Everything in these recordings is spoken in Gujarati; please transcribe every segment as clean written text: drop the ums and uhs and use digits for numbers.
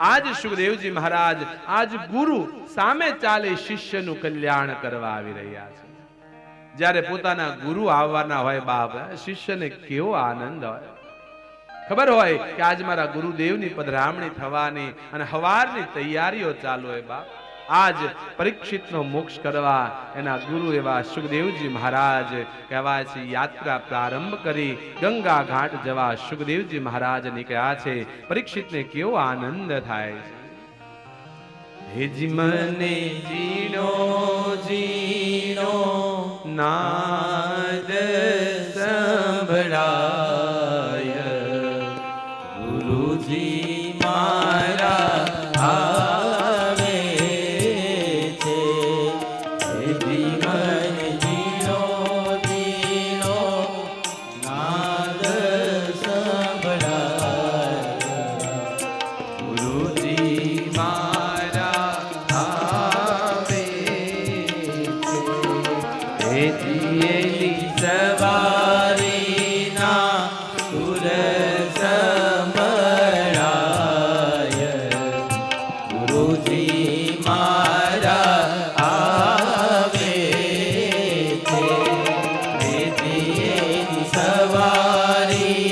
આજ સુખદેવજી મહારાજ આજ ગુરુ સામે ચાલી શિષ્યનું કલ્યાણ કરવા આવી રહ્યા છે. જ્યારે પોતાના ગુરુ આવવાના હોય બાપ, શિષ્યને કેવો આનંદ હોય. ખબર હોય કે આજ મારા ગુરુદેવની પધરામણી થવાની અને હવારની તૈયારીઓ ચાલુ હોય બાપ. આજ પરીક્ષિતનો મોક્ષ કરવા એના ગુરુ એવા સુખદેવજી મહારાજ કહેવાય છે યાત્રા પ્રારંભ કરી ગંગા ઘાટ જવા સુખદેવજી મહારાજ નીકળ્યા છે. પરીક્ષિતને કેવો આનંદ થાય છે. હેજી મને જીણો જીણો નાદ સંભળાય, ગુરુજી મારા આવે છે. હેજી મને જીણો જીણો નાદ સંભળાય, ગુરુજી સવારીના સુર સંભળાય, ગુરુજી મારા આવે છે. સવારીના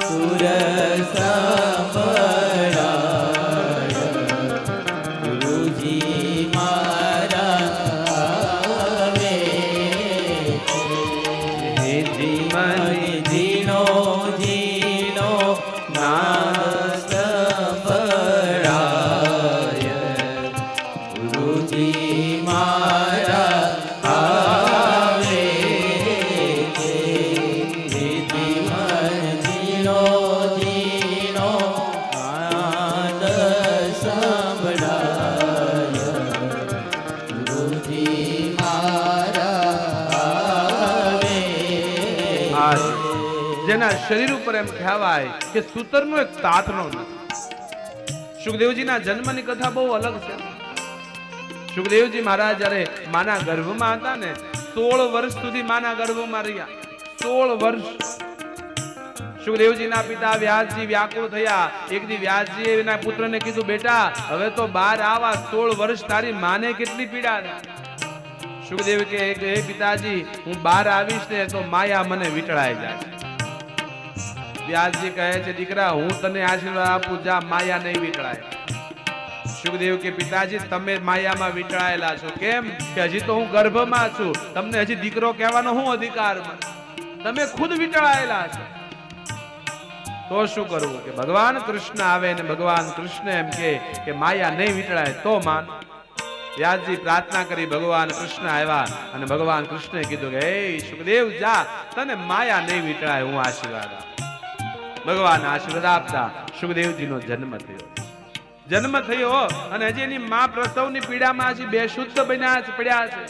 સુર સંભળાય, ગુરુજી મારા જીનો જીનો નાદ સંભળાય, ગુરુજી મારા આવે છે. જીનો જીનો નાદ સંભળાય, ગુરુજી મારા. જેના શરીર ઉપર એમ કહેવાય કે સૂતરનો એક તાતનો નથી. સુખદેવજીના જન્મની કથા બહુ અલગ છે. સુખદેવજી મહારાજ જ્યારે માના ગર્ભમાં હતા ને 16 વર્ષ સુધી માના ગર્ભમાં રહ્યા. 16 વર્ષ. સુખદેવજીના પિતા વ્યાસજી વ્યાકુળ થયા. એક દી વ્યાસજીએ એના પુત્રને કીધું, બેટા હવે તો બહાર આવા, 16 વર્ષ તારી માને કેટલી પીડા થાય. સુખદેવ કે હે પિતાજી, હું બહાર આવીશ ને તો માયા મને વીટળાઈ જાય. વ્યાસજી કહે છે, દીકરા હું તને આશીર્વાદ આપું, જા, માયા નહીં વીટળાય. સુખદેવ કે પિતાજી તમે માયામાં વીટળાયેલા છો. કેમ? કે હજી તો હું ગર્ભમાં છું, તમને હજી દીકરો કહેવાનો શું અધિકાર? તમે ખુદ વીટળાયેલા છો. તો શું કરવું? કે ભગવાન કૃષ્ણ આવે ને ભગવાન કૃષ્ણ એમ કે માયા નહીં વીટળાય તો માન. વ્યાસજી પ્રાર્થના કરી, ભગવાન કૃષ્ણ આવ્યા અને ભગવાન કૃષ્ણે કીધું કે હે સુખદેવ જા, તને માયા નહીં વીટળાય, હું આશીર્વાદ આપું. ભગવાન આશીર્વાદ આપતા સુખદેવજીનો જન્મ થયો. જન્મ થયો અને હજી એની માં પ્રસવની પીડામાં હજી બેશુદ્ધ બન્યા પડ્યા છે.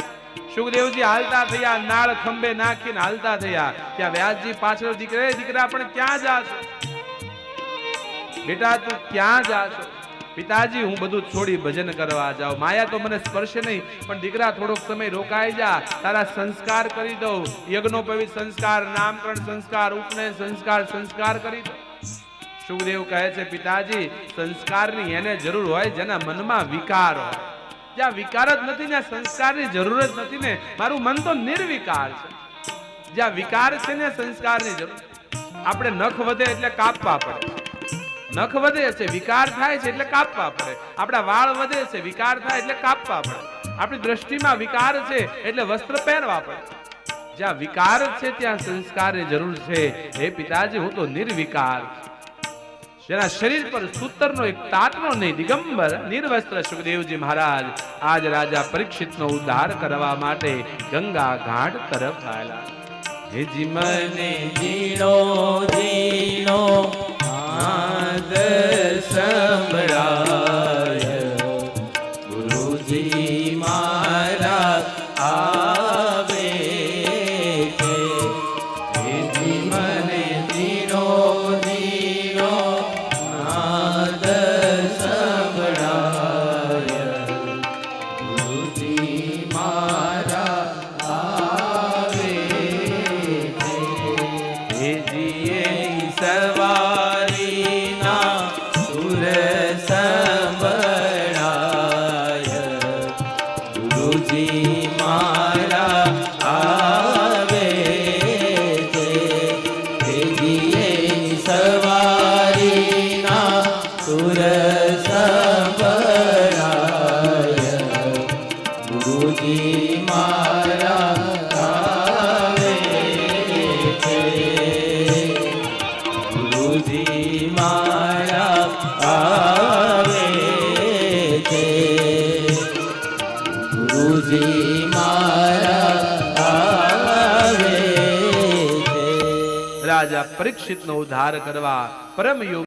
સુખદેવજી હાલતા થયા, નાળ ખંભે નાખીને હાલતા થયા. ત્યાં વ્યાસજી પાછળ દીકરા પણ ક્યાં જાશો? બેટા તું ક્યાં જાશો? પિતાજી હું બધું છોડી ભજન કરવા જાઉં. માયા તો મને સ્પર્શે નહીં, પણ દીકરા થોડોક સમય રોકાઈ જા, તારા સંસ્કાર કરી દઉં. યજ્ઞોપવિત સંસ્કાર, નામકરણ સંસ્કાર, ઉપનયન સંસ્કાર કરી દઉં. સુખદેવ કહે છે, પિતાજી સંસ્કારની એને જરૂર હોય જેના મનમાં વિકાર હોય. જ્યાં વિકાર જ નથી ત્યાં સંસ્કારની જરૂર જ નથી ને. મારું મન તો નિર્વિકાર છે. જ્યાં વિકાર છે ને સંસ્કારની જરૂર. આપણે નખ વધે એટલે કાપવા પડે. નખ વધે છે, વિકાર થાય છે એટલે કાપવા પડે. આપણા વાળ વધે છે, વિકાર થાય એટલે કાપવા પડે. આપણી દ્રષ્ટિમાં વિકાર છે એટલે વસ્ત્ર પહેરવા પડે. જ્યાં વિકાર છે ત્યાં સંસ્કારની જરૂર છે. હે પિતાજી હું તો નિર્વિકાર. જેના શરીર પર સૂતરનો એક તાતનો નહીં, દિગંબર નિર્વસ્ત્ર સુખદેવજી મહારાજ આજ રાજા પરીક્ષિતનો ઉદ્ધાર કરવા માટે ગંગા ઘાટ તરફ આવેલા. હેજી મને જીણો જીણો નાદ સંભળાય, ગુરુજી મારા આવે છે. હેજી મને જીણો જીણો નાદ સંભળાય, ગુરુજી મારા આવે છે. હેજી સવારીના સુર ગુરુજી મારા આવે છે. રાજા પરીક્ષિતનો ઉદ્ધાર કરવા પરમ યોગી